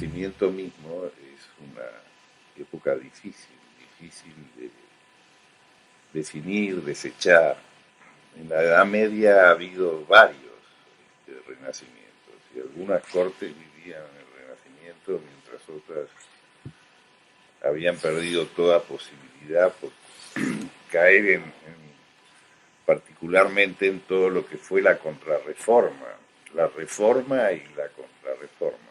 Renacimiento mismo es una época difícil de definir, desechar. En la Edad Media ha habido varios renacimientos y algunas cortes vivían en el Renacimiento mientras otras habían perdido toda posibilidad por caer particularmente en todo lo que fue la contrarreforma. La reforma y la contrarreforma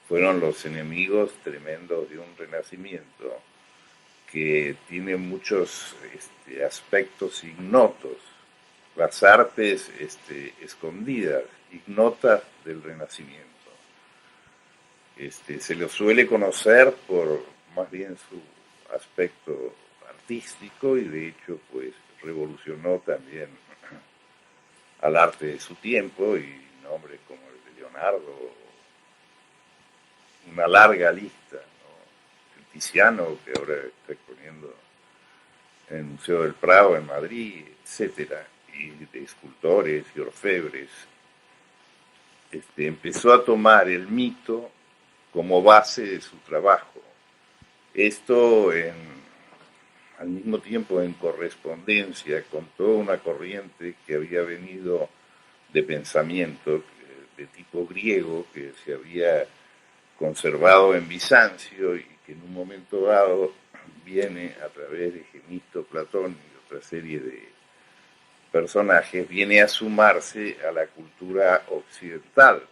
fueron los enemigos tremendos de un renacimiento que tiene muchos aspectos ignotos, las artes escondidas, ignotas del Renacimiento. Se lo suele conocer por más bien su aspecto artístico y de hecho pues revolucionó también al arte de su tiempo y nombres como el de Leonardo, una larga lista, ¿no? El Tiziano, que ahora está exponiendo en el Museo del Prado en Madrid, etcétera, y de escultores y orfebres, empezó a tomar el mito como base de su trabajo. Esto al mismo tiempo en correspondencia con toda una corriente que había venido de pensamiento de tipo griego que se había conservado en Bizancio y que en un momento dado viene a través de Gemisto, Platón y otra serie de personajes, viene a sumarse a la cultura occidental.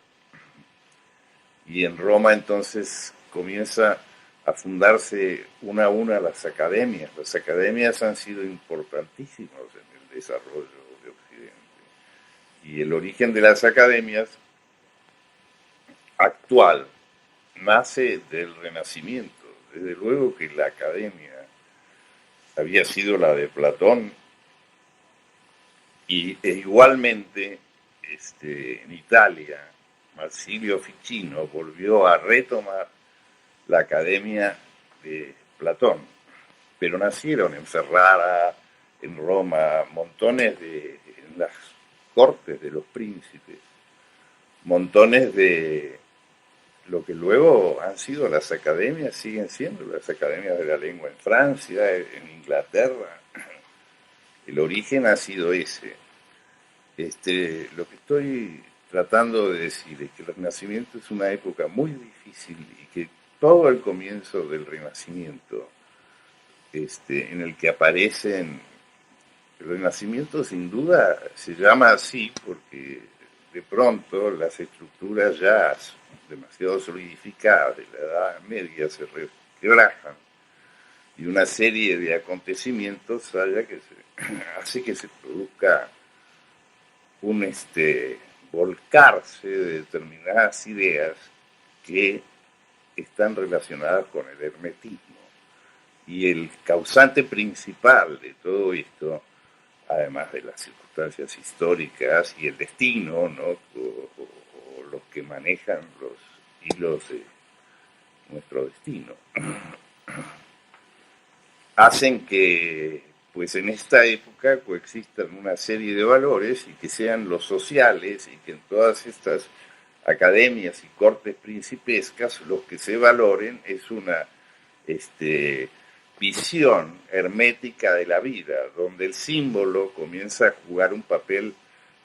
Y en Roma entonces comienza a fundarse una a una las academias. Las academias han sido importantísimas en el desarrollo de Occidente. Y el origen de las academias actual nace del Renacimiento. Desde luego que la academia había sido la de Platón e igualmente en Italia Marsilio Ficino volvió a retomar la academia de Platón, pero nacieron en Ferrara, en Roma, montones en las cortes de los príncipes, montones de lo que luego han sido las academias, siguen siendo las academias de la lengua en Francia, en Inglaterra. El origen ha sido ese. Lo que estoy tratando de decir es que el Renacimiento es una época muy difícil y que todo el comienzo del Renacimiento, en el que aparecen, el Renacimiento sin duda se llama así porque de pronto las estructuras ya demasiado solidificadas de la Edad Media se quebrajan y una serie de acontecimientos hace que se produzca un volcarse de determinadas ideas que están relacionadas con el hermetismo. Y el causante principal de todo esto, además de las circunstancias históricas y el destino, ¿no? o los que manejan los hilos de nuestro destino, hacen que pues en esta época coexistan una serie de valores y que sean los sociales y que en todas estas academias y cortes principescas los que se valoren es una visión hermética de la vida, donde el símbolo comienza a jugar un papel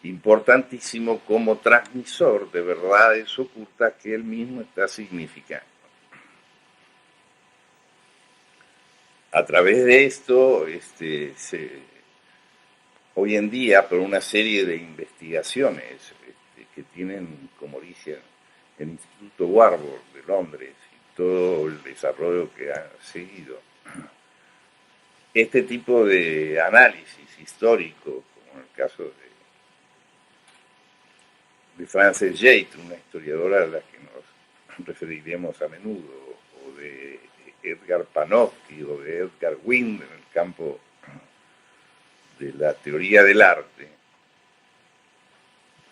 importantísimo como transmisor de verdades ocultas que él mismo está significando. A través de esto, hoy en día, por una serie de investigaciones que tienen como origen el Instituto Warburg de Londres y todo el desarrollo que ha seguido, este tipo de análisis histórico, como en el caso de Frances Yates, una historiadora a la que nos referiremos a menudo, o de Edgar Panofsky o de Edgar Wind en el campo de la teoría del arte,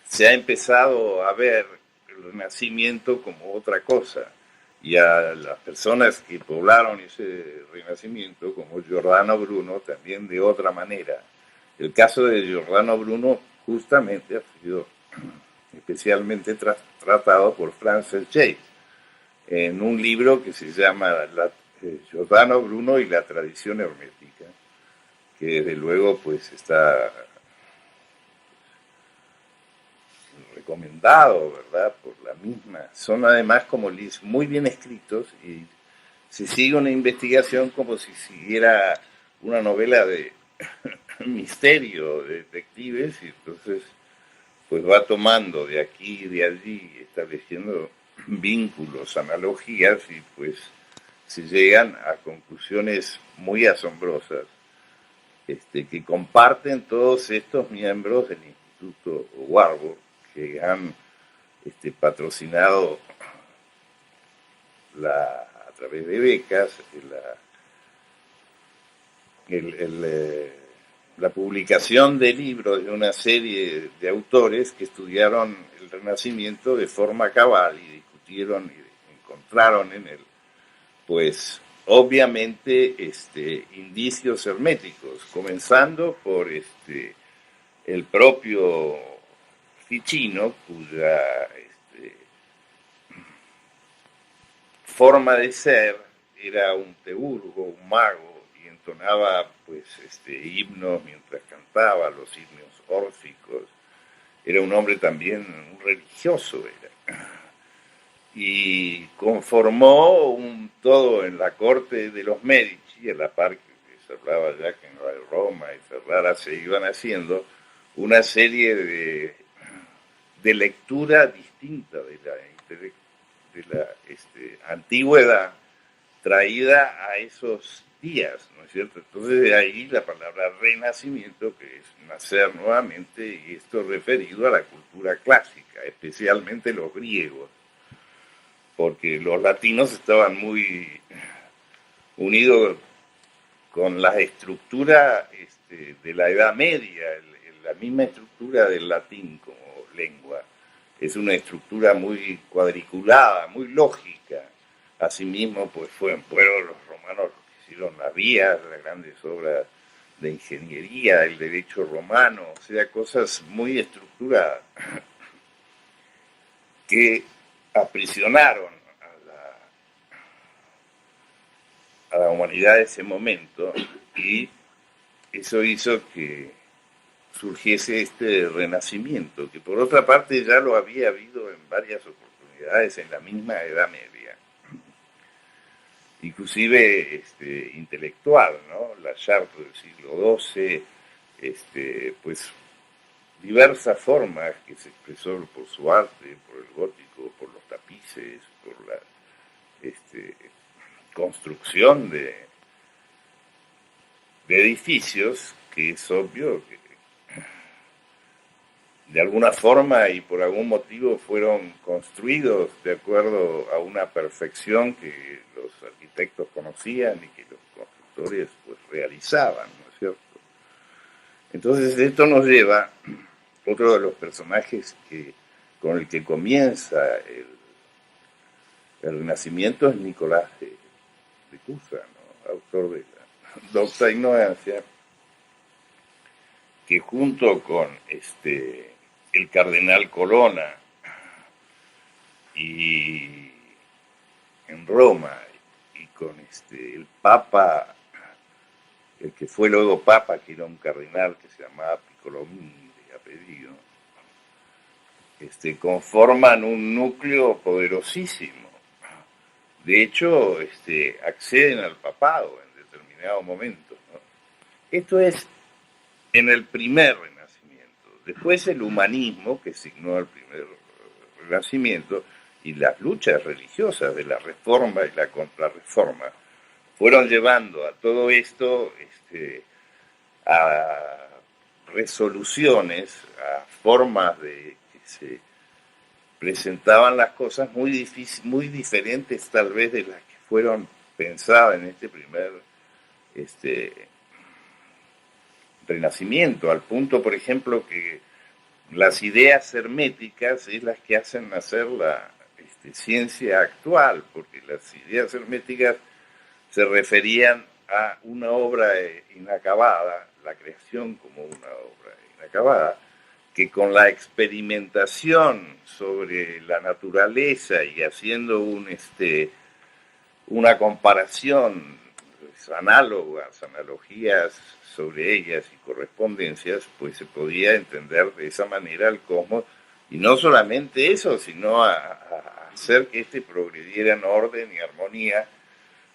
se ha empezado a ver el Renacimiento como otra cosa y a las personas que poblaron ese Renacimiento como Giordano Bruno también de otra manera. El caso de Giordano Bruno justamente ha sido especialmente tratado por Frances Yates. en un libro que se llama Giordano Bruno y la tradición hermética, que desde luego pues está recomendado, ¿verdad? Por la misma. Son además como muy bien escritos y se sigue una investigación como si siguiera una novela de misterio, de detectives, y entonces pues va tomando de aquí y de allí, estableciendo vínculos, analogías, y pues se llegan a conclusiones muy asombrosas que comparten todos estos miembros del Instituto Warburg, que han patrocinado a través de becas la publicación de libros de una serie de autores que estudiaron el Renacimiento de forma cabal y discutieron y encontraron en él, pues obviamente indicios herméticos, comenzando por el propio Ficino, cuya forma de ser era un teurgo, un mago, y entonaba pues himnos mientras cantaba, los himnos órficos. Era un hombre también, un religioso era. Y conformó un todo en la corte de los Medici, a la par que se hablaba ya que en Roma y Ferrara se iban haciendo una serie de lectura distinta de la antigüedad traída a esos días, ¿no es cierto? Entonces de ahí la palabra renacimiento, que es nacer nuevamente, y esto referido a la cultura clásica, especialmente los griegos, porque los latinos estaban muy unidos con la estructura de la Edad Media, la misma estructura del latín como lengua. Es una estructura muy cuadriculada, muy lógica. Asimismo, pues fueron los romanos los que hicieron las vías, las grandes obras de ingeniería, el derecho romano, o sea, cosas muy estructuradas que aprisionaron a la humanidad de ese momento, y eso hizo que surgiese este renacimiento, que por otra parte ya lo había habido en varias oportunidades en la misma Edad Media, inclusive intelectual, ¿no? La Chartres del siglo XII, pues diversas formas que se expresó por su arte, por el gótico, por los tapices, por la construcción de edificios, que es obvio que de alguna forma y por algún motivo fueron construidos de acuerdo a una perfección que los arquitectos conocían y que los constructores pues realizaban, ¿no es cierto? Entonces esto nos lleva, otro de los personajes con el que comienza el Renacimiento es Nicolás de Cusa, ¿no? Autor de la Docta Ignorancia, que junto con el cardenal Colonna y en Roma, y con el Papa, el que fue luego Papa, que era un cardenal que se llamaba Piccolomini de apellido, conforman un núcleo poderosísimo. De hecho, acceden al papado en determinado momento, ¿no? Esto es en el primer Renacimiento. Después el humanismo, que signó el primer Renacimiento, y las luchas religiosas de la Reforma y la Contrarreforma fueron llevando a todo esto a resoluciones, a formas de que se presentaban las cosas muy diferentes tal vez de las que fueron pensadas en este primer Renacimiento, al punto, por ejemplo, que las ideas herméticas es las que hacen nacer la ciencia actual, porque las ideas herméticas se referían a una obra inacabada, la creación como una obra inacabada, que con la experimentación sobre la naturaleza y haciendo una comparación, pues, análogas, analogías sobre ellas y correspondencias, pues se podía entender de esa manera el cosmos, y no solamente eso, sino a hacer que progrediera en orden y armonía.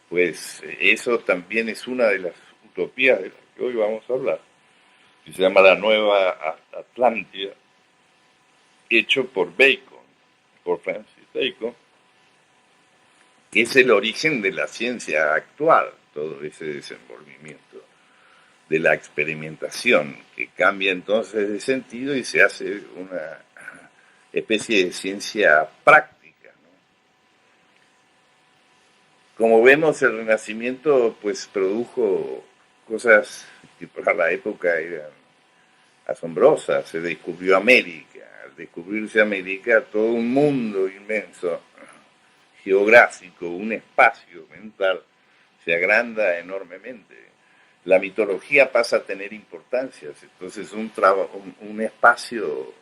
Pues eso también es una de las utopías de las que hoy vamos a hablar, que se llama la Nueva Atlántida, hecho por Bacon, por Francis Bacon, que es el origen de la ciencia actual, todo ese desenvolvimiento de la experimentación, que cambia entonces de sentido y se hace una especie de ciencia práctica, ¿no? Como vemos, el Renacimiento pues produjo cosas que para la época eran asombrosas. Se descubrió América. Al descubrirse América, todo un mundo inmenso, geográfico, un espacio mental, se agranda enormemente. La mitología pasa a tener importancias, entonces un espacio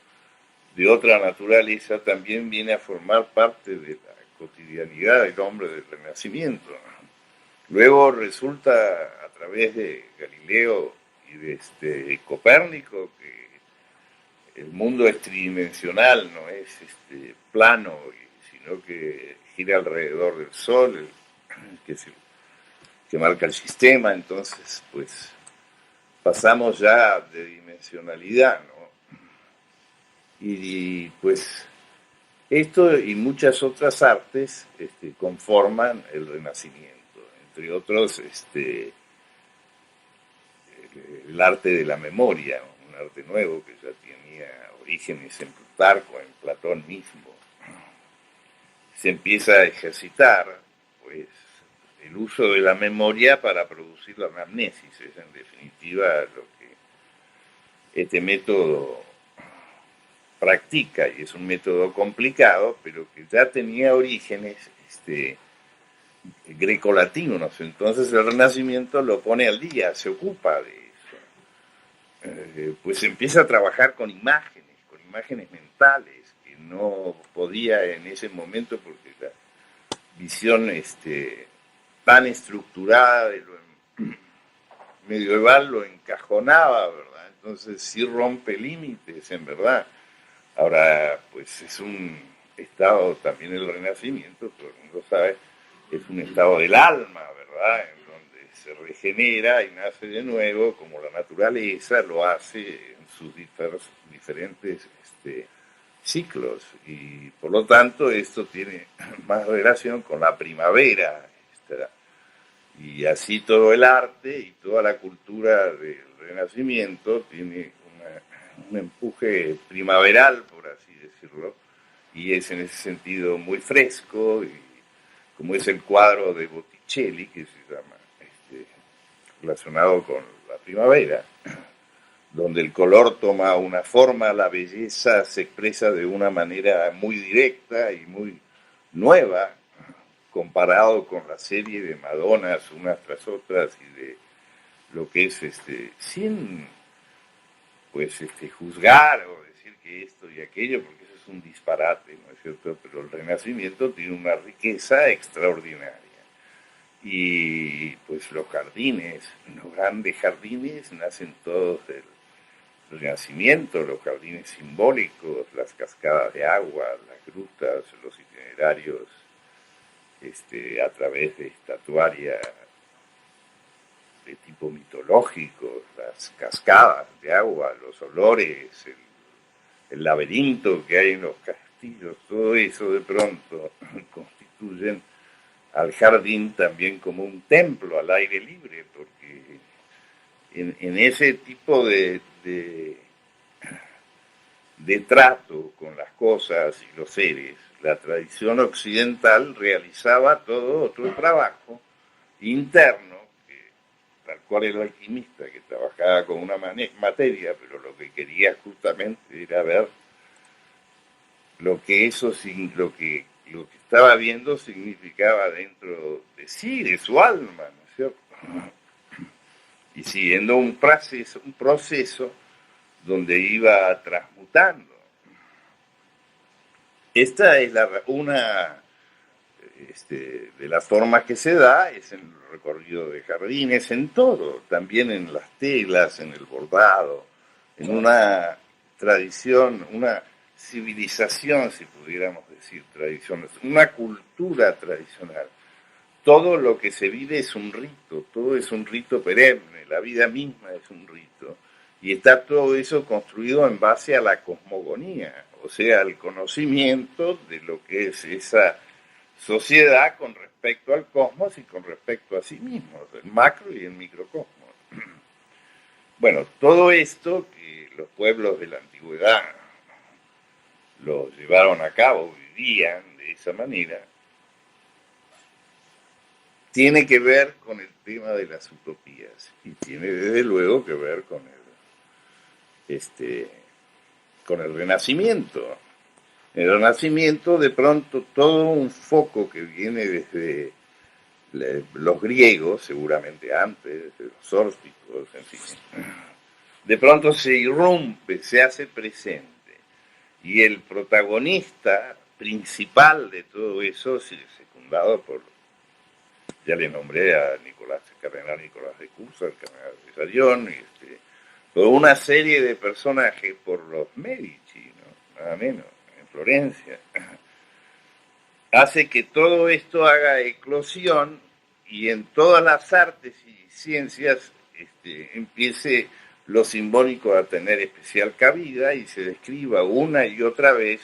de otra naturaleza también viene a formar parte de la cotidianidad del hombre del Renacimiento. Luego resulta, a través de Galileo y de Copérnico, que el mundo es tridimensional, no es plano, sino que gira alrededor del Sol, que es el que marca el sistema. Entonces, pues pasamos ya de dimensionalidad, ¿no? Y pues esto y muchas otras artes conforman el Renacimiento, entre otros el arte de la memoria, un arte nuevo que ya tenía orígenes en Plutarco, en Platón mismo. Se empieza a ejercitar pues el uso de la memoria para producir la anamnesis, es en definitiva lo que este método practica, y es un método complicado, pero que ya tenía orígenes grecolatinos. Entonces el Renacimiento lo pone al día, se ocupa de eso. Pues empieza a trabajar con imágenes mentales, que no podía en ese momento porque la visión tan estructurada de lo medieval lo encajonaba, ¿verdad? Entonces sí rompe límites, en verdad. Ahora, pues es un estado también el Renacimiento, todo el mundo sabe, es un estado del alma, ¿verdad? En donde se regenera y nace de nuevo, como la naturaleza lo hace en sus diferentes ciclos. Y por lo tanto, esto tiene más relación con la primavera. Y así todo el arte y toda la cultura del Renacimiento tiene un empuje primaveral, por así decirlo, y es en ese sentido muy fresco, y como es el cuadro de Botticelli, que se llama, relacionado con la primavera, donde el color toma una forma, la belleza se expresa de una manera muy directa y muy nueva, comparado con la serie de Madonas unas tras otras y de lo que es sin pues juzgar o decir que esto y aquello, porque eso es un disparate, ¿no es cierto? Pero el Renacimiento tiene una riqueza extraordinaria. Y pues los jardines, los grandes jardines nacen todos del Renacimiento, los jardines simbólicos, las cascadas de agua, las grutas, los itinerarios a través de estatuaria de tipo mitológico, las cascadas de agua, los olores, el laberinto que hay en los castillos, todo eso de pronto constituyen al jardín también como un templo al aire libre, porque en ese tipo de trato con las cosas y los seres, la tradición occidental realizaba todo otro trabajo interno, tal cual el alquimista, que trabajaba con una materia, pero lo que quería justamente era ver lo que estaba viendo significaba dentro de sí, de su alma, ¿no es cierto? Y siguiendo un proceso donde iba transmutando. Esta es una de las formas que se da, es en el recorrido de jardines, en todo, también en las telas, en el bordado, en una tradición, una civilización, si pudiéramos decir tradición, una cultura tradicional. Todo lo que se vive es un rito, todo es un rito perenne, la vida misma es un rito. Y está todo eso construido en base a la cosmogonía, o sea, el conocimiento de lo que es esa sociedad con respecto al cosmos y con respecto a sí mismos, el macro y el microcosmos. Bueno, todo esto que los pueblos de la antigüedad lo llevaron a cabo, vivían de esa manera, tiene que ver con el tema de las utopías y tiene desde luego que ver con el Renacimiento. En el Renacimiento, de pronto, todo un foco que viene desde los griegos, seguramente antes, de los órsicos, en fin, de pronto se irrumpe, se hace presente. Y el protagonista principal de todo eso, secundado por, ya le nombré a cardenal Nicolás de Cusa, el cardenal de Sayón, toda una serie de personajes por los Medici, ¿no? Nada menos, en Florencia, hace que todo esto haga eclosión y en todas las artes y ciencias empiece lo simbólico a tener especial cabida y se describa una y otra vez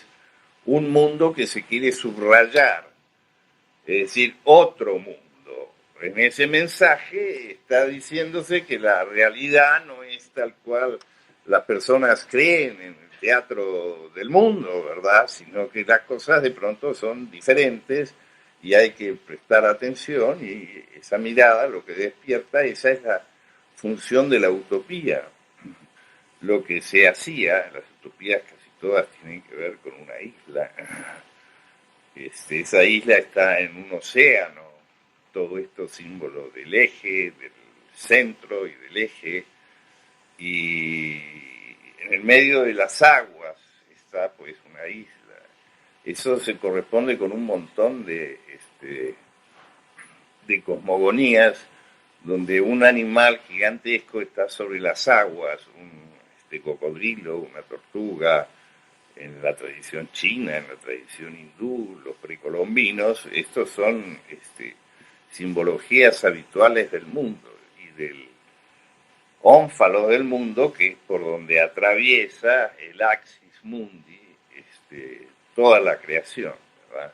un mundo que se quiere subrayar, es decir, otro mundo. En ese mensaje está diciéndose que la realidad no es tal cual las personas creen en el teatro del mundo, ¿verdad? Sino que las cosas de pronto son diferentes y hay que prestar atención y esa mirada lo que despierta, esa es la función de la utopía. Lo que se hacía, las utopías casi todas tienen que ver con una isla. Esa isla está en un océano, todo esto símbolo del eje, del centro y del eje, y en el medio de las aguas está pues una isla. Eso se corresponde con un montón de cosmogonías donde un animal gigantesco está sobre las aguas, un cocodrilo, una tortuga, en la tradición china, en la tradición hindú, los precolombinos, estos son simbologías habituales del mundo y del ónfalo del mundo, que es por donde atraviesa el axis mundi toda la creación, ¿verdad?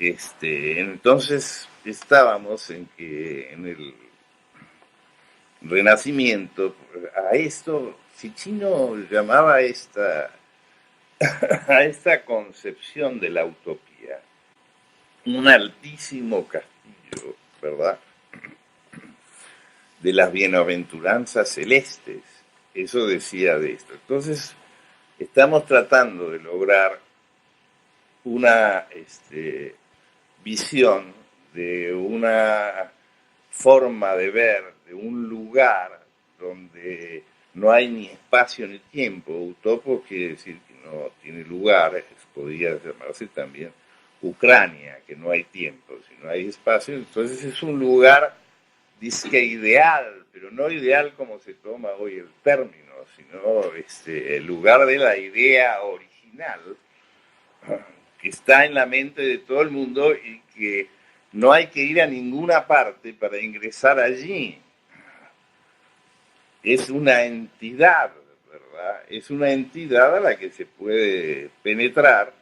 Entonces estábamos en que en el Renacimiento, a esto, Ficino llamaba a esta concepción de la utopía un altísimo castillo, ¿verdad? De las bienaventuranzas celestes. Eso decía de esto. Entonces, estamos tratando de lograr una visión de una forma de ver, de un lugar donde no hay ni espacio ni tiempo. Utopo quiere decir que no tiene lugar, podría llamarse también Ucrania, que no hay tiempo, si no hay espacio. Entonces es un lugar, dice que ideal, pero no ideal como se toma hoy el término, sino el lugar de la idea original que está en la mente de todo el mundo y que no hay que ir a ninguna parte para ingresar allí. Es una entidad, ¿verdad? Es una entidad a la que se puede penetrar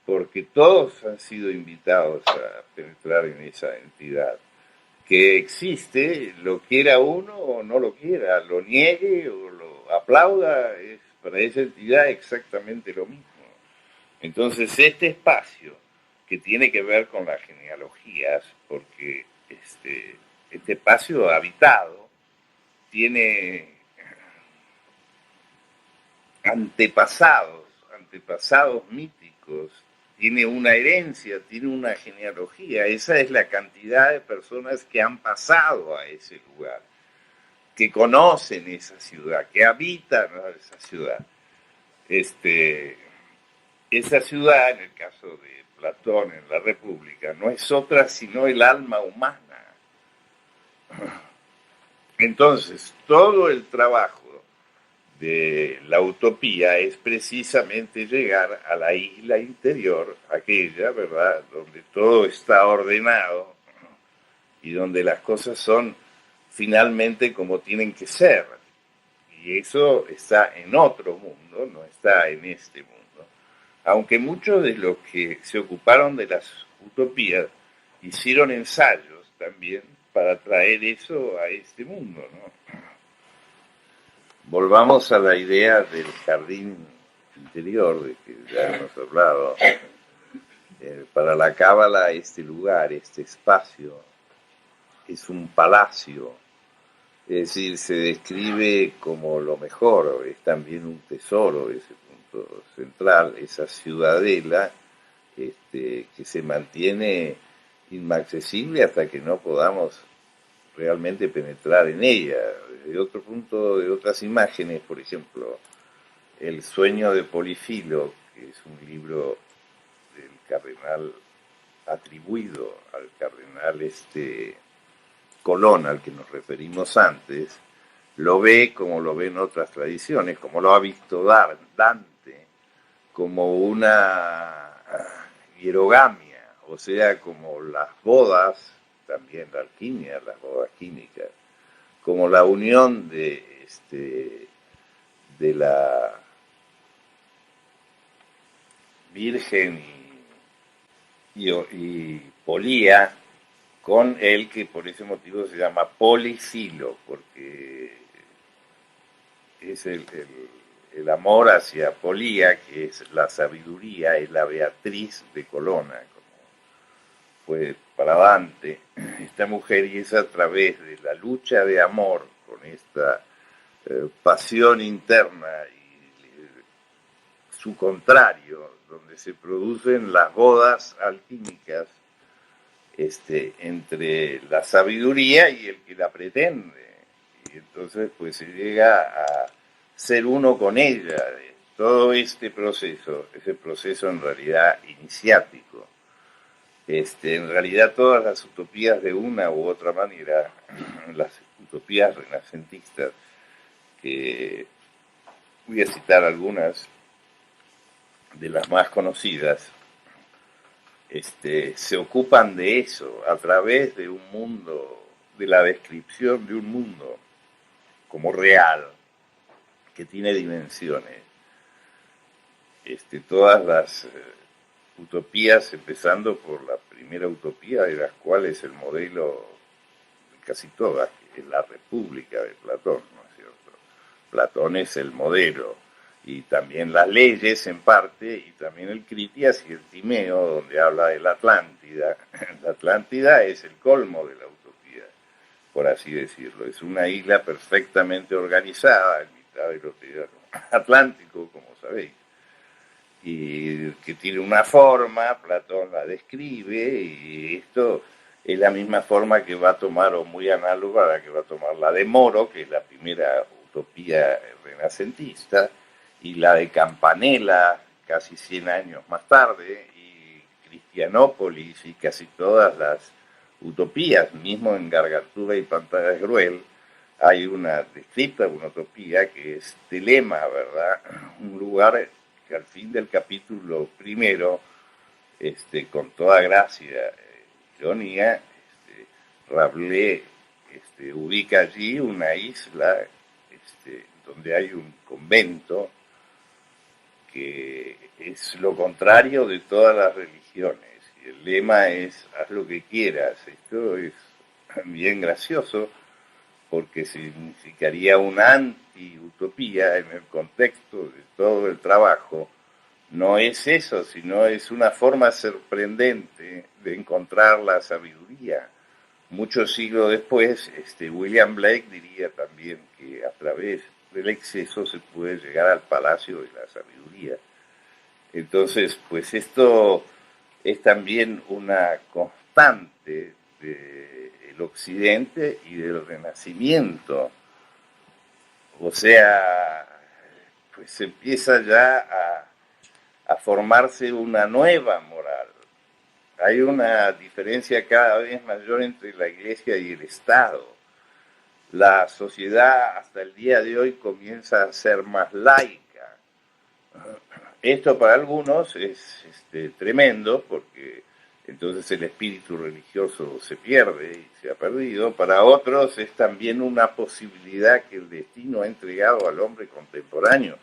porque todos han sido invitados a penetrar en esa entidad. Que existe, lo quiera uno o no lo quiera, lo niegue o lo aplauda, es para esa entidad exactamente lo mismo. Entonces, este espacio que tiene que ver con las genealogías, porque este espacio habitado tiene antepasados míticos, tiene una herencia, tiene una genealogía. Esa es la cantidad de personas que han pasado a ese lugar. que conocen esa ciudad, que habitan, ¿no?, esa ciudad. Esa ciudad, en el caso de Platón en la República, no es otra sino el alma humana. Entonces, todo el trabajo de la utopía es precisamente llegar a la isla interior, aquella, ¿verdad?, donde todo está ordenado y donde las cosas son finalmente como tienen que ser. Y eso está en otro mundo, no está en este mundo. Aunque muchos de los que se ocuparon de las utopías hicieron ensayos también para traer eso a este mundo, ¿no? Volvamos a la idea del jardín interior, de que ya hemos hablado. Para la Cábala, este lugar, este espacio, es un palacio. Es decir, se describe como lo mejor, es también un tesoro, ese punto central, esa ciudadela que se mantiene inaccesible hasta que no podamos realmente penetrar en ella. De otro punto, de otras imágenes, por ejemplo, El sueño de Polifilo, que es un libro del cardenal atribuido al cardenal Colón, al que nos referimos antes, lo ve como lo ven otras tradiciones, como lo ha visto Dante, como una hierogamia, o sea, como las bodas, también la alquimia, las bodas químicas, como la unión de la Virgen y Polía, con el que por ese motivo se llama Polifilo, porque es el amor hacia Polía, que es la sabiduría, es la Beatriz de Colonna, como fue para Dante, esta mujer, y es a través de la lucha de amor con esta pasión interna y su contrario, donde se producen las bodas alquímicas entre la sabiduría y el que la pretende. Y entonces pues se llega a ser uno con ella. Todo este proceso, ese proceso en realidad iniciático, en realidad todas las utopías de una u otra manera, las utopías renacentistas, que voy a citar algunas de las más conocidas, se ocupan de eso, a través de un mundo, de la descripción de un mundo como real, que tiene dimensiones. Todas las utopías, empezando por la primera utopía, de las cuales el modelo de casi todas, que es la República de Platón, ¿no es cierto? Platón es el modelo, y también las leyes en parte, y también el Critias y el Timeo, donde habla de la Atlántida. La Atlántida es el colmo de la utopía, por así decirlo. Es una isla perfectamente organizada en mitad del océano Atlántico, como sabéis, y que tiene una forma, Platón la describe, y esto es la misma forma que va a tomar, o muy análoga a la que va a tomar la de Moro, que es la primera utopía renacentista, y la de Campanella, casi 100 años más tarde, y Cristianópolis, y casi todas las utopías, mismo en Gargantúa y Pantalla de Gruel, hay una descrita, una utopía que es Telema, ¿verdad? Un lugar que al fin del capítulo primero, con toda gracia, ironía, Rabelais ubica allí una isla donde hay un convento que es lo contrario de todas las religiones. Y el lema es, haz lo que quieras. Esto es bien gracioso porque significaría una anti-utopía en el contexto de todo el trabajo. No es eso, sino es una forma sorprendente de encontrar la sabiduría. Muchos siglos después, William Blake diría también que a través del exceso se puede llegar al palacio de la sabiduría. Entonces, pues esto es también una constante del Occidente y del Renacimiento. O sea, pues empieza ya a formarse una nueva moral. Hay una diferencia cada vez mayor entre la Iglesia y el Estado. La sociedad hasta el día de hoy comienza a ser más laica. Esto para algunos es tremendo porque entonces el espíritu religioso se pierde y se ha perdido. Para otros es también una posibilidad que el destino ha entregado al hombre contemporáneo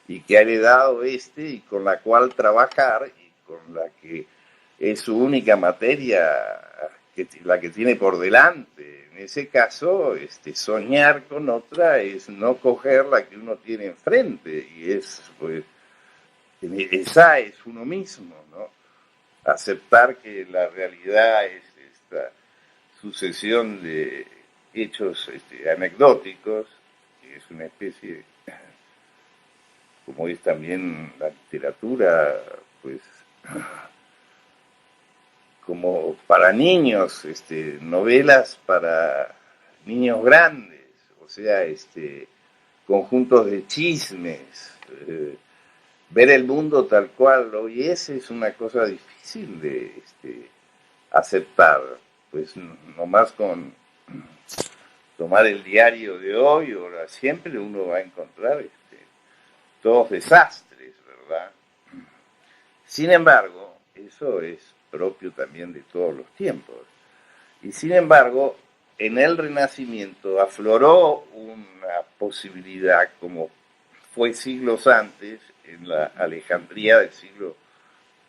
y que ha heredado y con la cual trabajar y con la que es su única materia, la que tiene por delante. En ese caso, soñar con otra es no coger la que uno tiene enfrente y pues, esa es uno mismo, ¿no? Aceptar que la realidad es esta sucesión de hechos anecdóticos, que es una especie, como es también la literatura, pues como para niños, novelas para niños grandes, o sea, conjuntos de chismes, ver el mundo tal cual hoy es una cosa difícil de aceptar, pues nomás con tomar el diario de hoy o siempre uno va a encontrar todos desastres, ¿verdad? Sin embargo, eso es propio también de todos los tiempos. Y sin embargo, en el Renacimiento afloró una posibilidad como fue siglos antes, en la Alejandría del siglo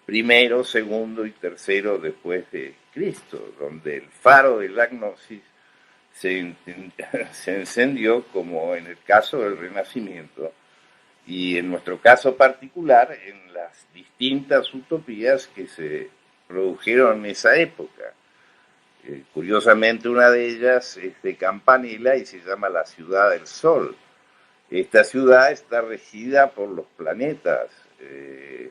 I, segundo y tercero después de Cristo, donde el faro de la gnosis se encendió como en el caso del Renacimiento y en nuestro caso particular en las distintas utopías que se produjeron en esa época. Curiosamente una de ellas es de Campanella y se llama la Ciudad del Sol. Esta ciudad está regida por los planetas.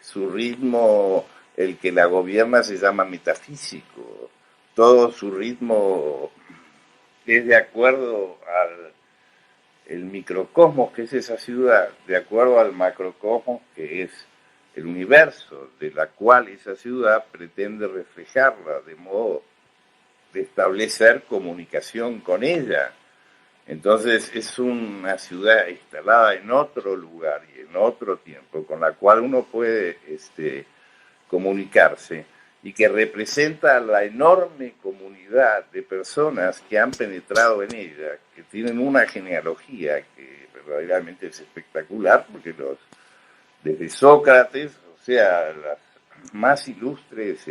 Su ritmo, el que la gobierna, se llama metafísico. Todo su ritmo es de acuerdo al el microcosmos, que es esa ciudad, de acuerdo al macrocosmos, que es el universo, de la cual esa ciudad pretende reflejarla, de modo de establecer comunicación con ella. Entonces es una ciudad instalada en otro lugar y en otro tiempo, con la cual uno puede comunicarse y que representa la enorme comunidad de personas que han penetrado en ella, que tienen una genealogía que verdaderamente es espectacular, porque desde Sócrates, o sea, las más ilustres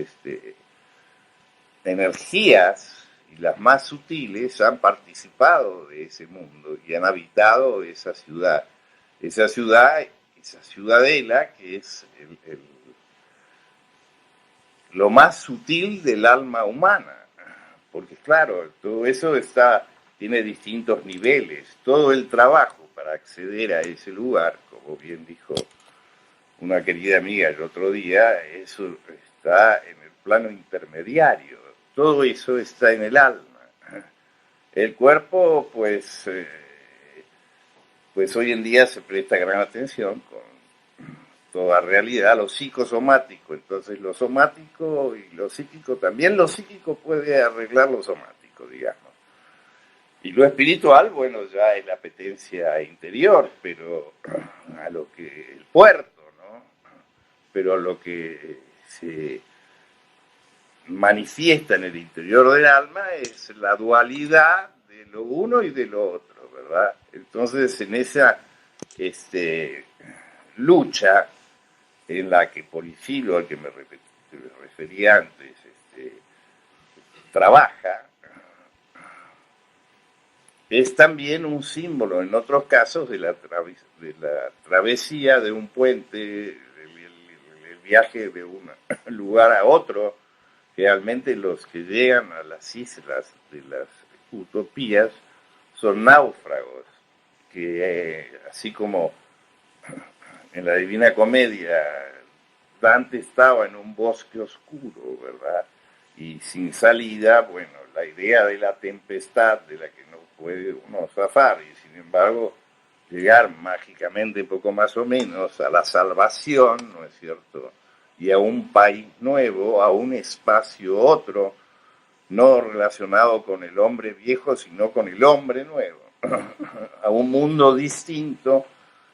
energías y las más sutiles han participado de ese mundo y han habitado esa ciudad, esa ciudadela que es lo más sutil del alma humana, porque claro, todo eso tiene distintos niveles, todo el trabajo para acceder a ese lugar, como bien dijo una querida amiga el otro día, eso está en el plano intermediario, todo eso está en el alma. El cuerpo, pues hoy en día se presta gran atención con toda realidad, lo psicosomático. Entonces lo somático y lo psíquico, también lo psíquico puede arreglar lo somático, digamos. Y lo espiritual, bueno, ya es la apetencia interior, pero a lo que el puerto, ¿no? Pero a lo que se manifiesta en el interior del alma es la dualidad de lo uno y de lo otro, ¿verdad? Entonces, en esa lucha en la que Polifilo, al que me refería antes, trabaja, es también un símbolo, en otros casos, de la travesía de un puente, el viaje de un lugar a otro. Realmente los que llegan a las islas de las utopías son náufragos, que así como en la Divina Comedia Dante estaba en un bosque oscuro, ¿verdad? Y sin salida, bueno, la idea de la tempestad de la que no puede uno zafar, y sin embargo llegar mágicamente, poco más o menos, a la salvación, ¿no es cierto? Y a un país nuevo, a un espacio otro, no relacionado con el hombre viejo, sino con el hombre nuevo, a un mundo distinto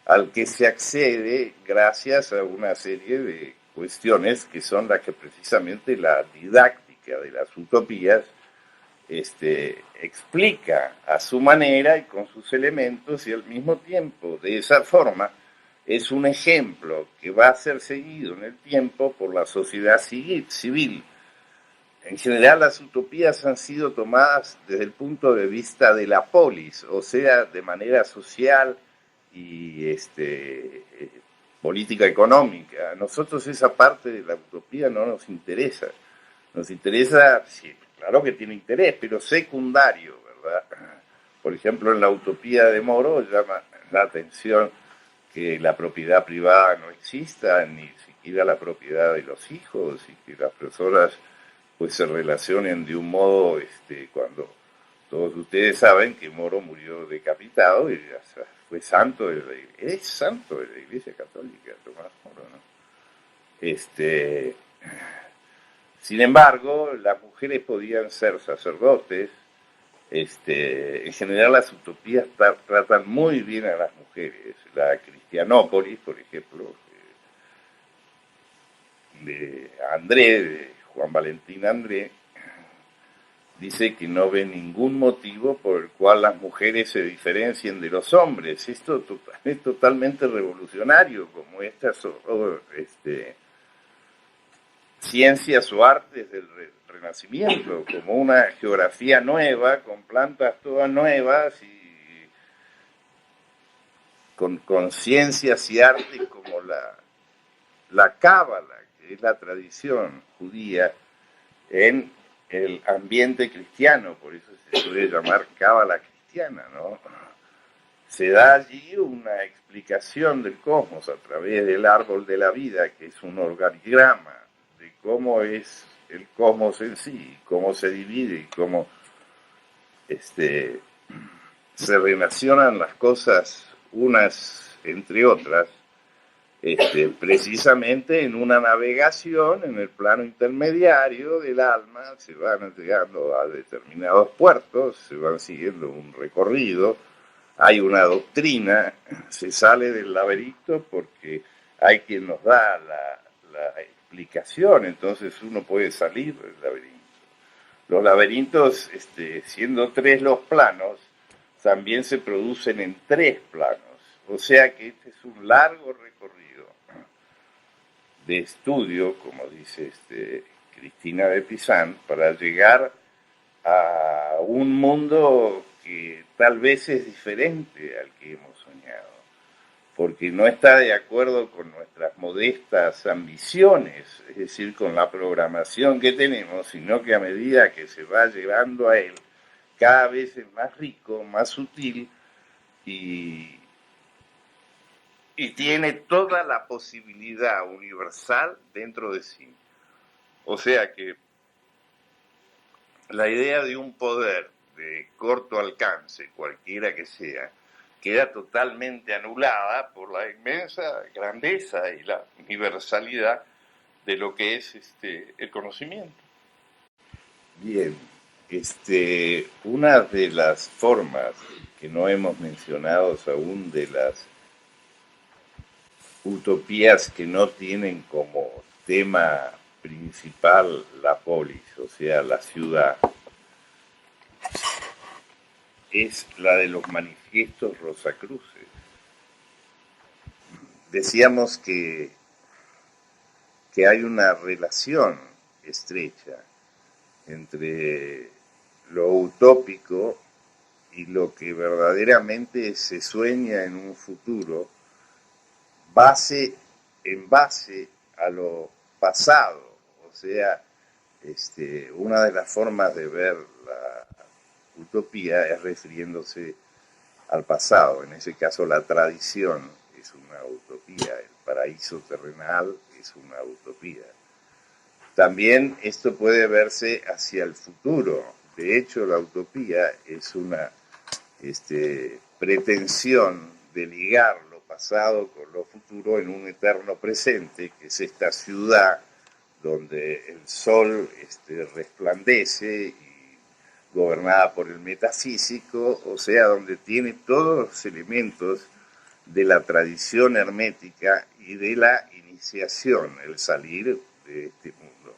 al que se accede gracias a una serie de cuestiones que son las que precisamente la didáctica de las utopías explica a su manera y con sus elementos, y al mismo tiempo, de esa forma, es un ejemplo que va a ser seguido en el tiempo por la sociedad civil. En general, las utopías han sido tomadas desde el punto de vista de la polis, o sea, de manera social y política económica. A nosotros esa parte de la utopía no nos interesa. Nos interesa, sí, claro que tiene interés, pero secundario, ¿verdad? Por ejemplo, en la utopía de Moro llama la atención que la propiedad privada no exista, ni siquiera la propiedad de los hijos, y que las personas pues se relacionen de un modo, cuando todos ustedes saben que Moro murió decapitado y fue santo de la iglesia, es santo de la Iglesia Católica, Tomás Moro, ¿no? Sin embargo, las mujeres podían ser sacerdotes. En general, las utopías tratan muy bien a las mujeres. La Cristianópolis, por ejemplo, de André, de Juan Valentín André, dice que no ve ningún motivo por el cual las mujeres se diferencien de los hombres. Esto es totalmente revolucionario, como estas ciencias o artes del Renacimiento, como una geografía nueva, con plantas todas nuevas y con ciencias y artes como la cábala, que es la tradición judía en el ambiente cristiano, por eso se suele llamar cábala cristiana, ¿no? Se da allí una explicación del cosmos a través del árbol de la vida, que es un organigrama de cómo es el cosmos en sí, cómo se divide y cómo se relacionan las cosas unas entre otras, precisamente en una navegación en el plano intermediario del alma. Se van llegando a determinados puertos, se van siguiendo un recorrido, hay una doctrina, se sale del laberinto porque hay quien nos da la explicación, entonces uno puede salir del laberinto. Los laberintos, siendo tres los planos, también se producen en tres planos, o sea que este es un largo recorrido de estudio, como dice Cristina de Pizan, para llegar a un mundo que tal vez es diferente al que hemos soñado, porque no está de acuerdo con nuestras modestas ambiciones, es decir, con la programación que tenemos, sino que a medida que se va llevando a él, cada vez es más rico, más sutil y tiene toda la posibilidad universal dentro de sí. O sea que la idea de un poder de corto alcance, cualquiera que sea, queda totalmente anulada por la inmensa grandeza y la universalidad de lo que es el conocimiento. Bien, una de las formas que no hemos mencionado aún de las utopías que no tienen como tema principal la polis, o sea, la ciudad, es la de los manifiestos rosacruces. Decíamos que hay una relación estrecha entre lo utópico y lo que verdaderamente se sueña en un futuro, en base a lo pasado. O sea, una de las formas de ver la utopía es refiriéndose al pasado. En ese caso, la tradición es una utopía, el paraíso terrenal es una utopía. También esto puede verse hacia el futuro. De hecho, la utopía es una pretensión de ligar lo pasado con lo futuro en un eterno presente, que es esta ciudad donde el sol resplandece y gobernada por el metafísico, o sea, donde tiene todos los elementos de la tradición hermética y de la iniciación, el salir de este mundo.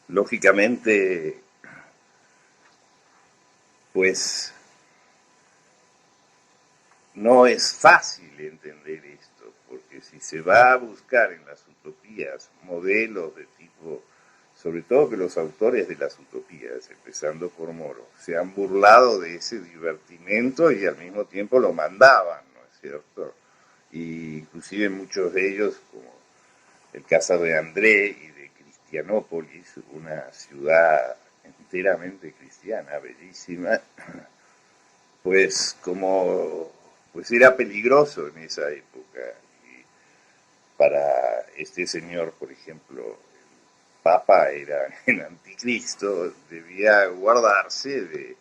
Lógicamente, pues no es fácil entender esto, porque si se va a buscar en las utopías modelos de tipo, sobre todo que los autores de las utopías, empezando por Moro, se han burlado de ese divertimento y al mismo tiempo lo mandaban, ¿no es cierto? Y inclusive muchos de ellos, como el caso de André y de Cristianópolis, una ciudad enteramente cristiana, bellísima, pues era peligroso en esa época. Y para este señor, por ejemplo, el Papa era el anticristo, debía guardarse de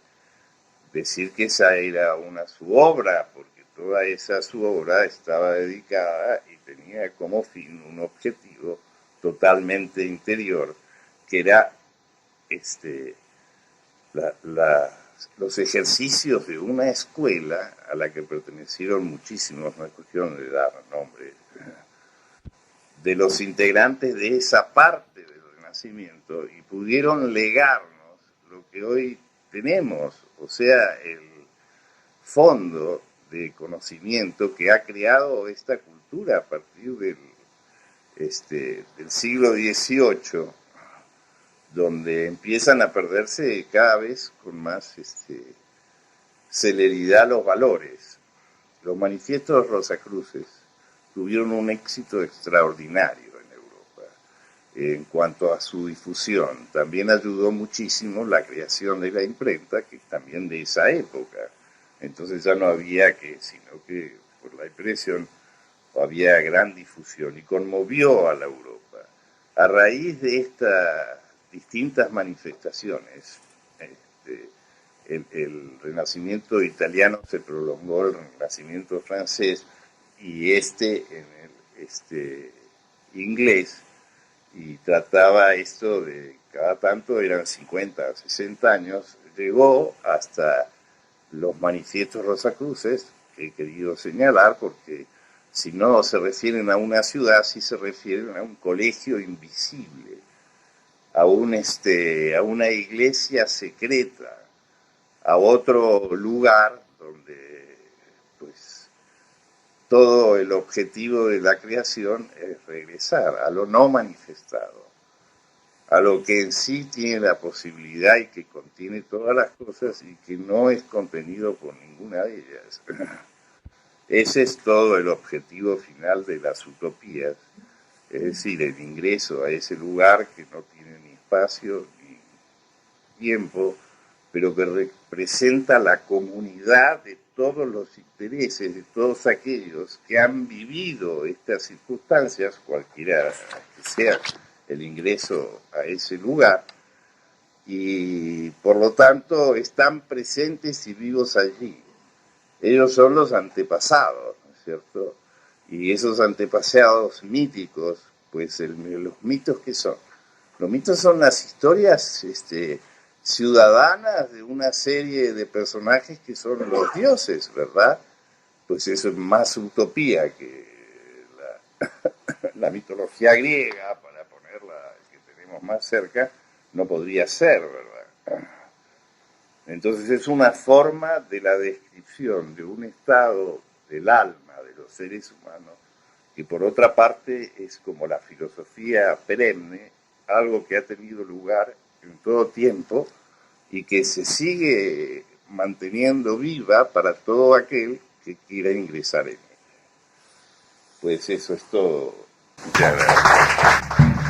decir que esa era su obra, porque toda esa su obra estaba dedicada y tenía como fin un objetivo totalmente interior, que era los ejercicios de una escuela a la que pertenecieron muchísimos, no es cuestión de dar nombre, de los integrantes de esa parte del Renacimiento, y pudieron legarnos lo que hoy tenemos, o sea, el fondo de conocimiento que ha creado esta cultura a partir del siglo XVIII, donde empiezan a perderse cada vez con más celeridad los valores. Los manifiestos rosacruces tuvieron un éxito extraordinario en Europa en cuanto a su difusión. También ayudó muchísimo la creación de la imprenta, que es también de esa época. Entonces ya no había sino que por la impresión había gran difusión y conmovió a la Europa. A raíz de estas distintas manifestaciones, el Renacimiento italiano se prolongó, el Renacimiento francés y en el inglés, y trataba esto de cada tanto, eran 50, 60 años, llegó hasta los manifiestos rosacruces, que he querido señalar porque si no se refieren a una ciudad, sí se refieren a un colegio invisible, a una iglesia secreta, a otro lugar donde pues todo el objetivo de la creación es regresar a lo no manifestado, a lo que en sí tiene la posibilidad y que contiene todas las cosas y que no es contenido por ninguna de ellas. Ese es todo el objetivo final de las utopías, es decir, el ingreso a ese lugar que no tiene ni espacio ni tiempo, pero que representa la comunidad de todos los intereses, de todos aquellos que han vivido estas circunstancias, cualquiera que sea el ingreso a ese lugar, y por lo tanto están presentes y vivos allí. Ellos son los antepasados, ¿no es cierto? Y esos antepasados míticos, pues los mitos, ¿qué son? Los mitos son las historias ciudadanas de una serie de personajes que son los dioses, ¿verdad? Pues eso es más utopía que la mitología griega, para ponerla que tenemos más cerca, no podría ser, ¿verdad? Entonces es una forma de la descripción de un estado del alma de los seres humanos, que por otra parte es como la filosofía perenne, algo que ha tenido lugar en todo tiempo y que se sigue manteniendo viva para todo aquel que quiera ingresar en ella. Pues eso es todo. Muchas gracias.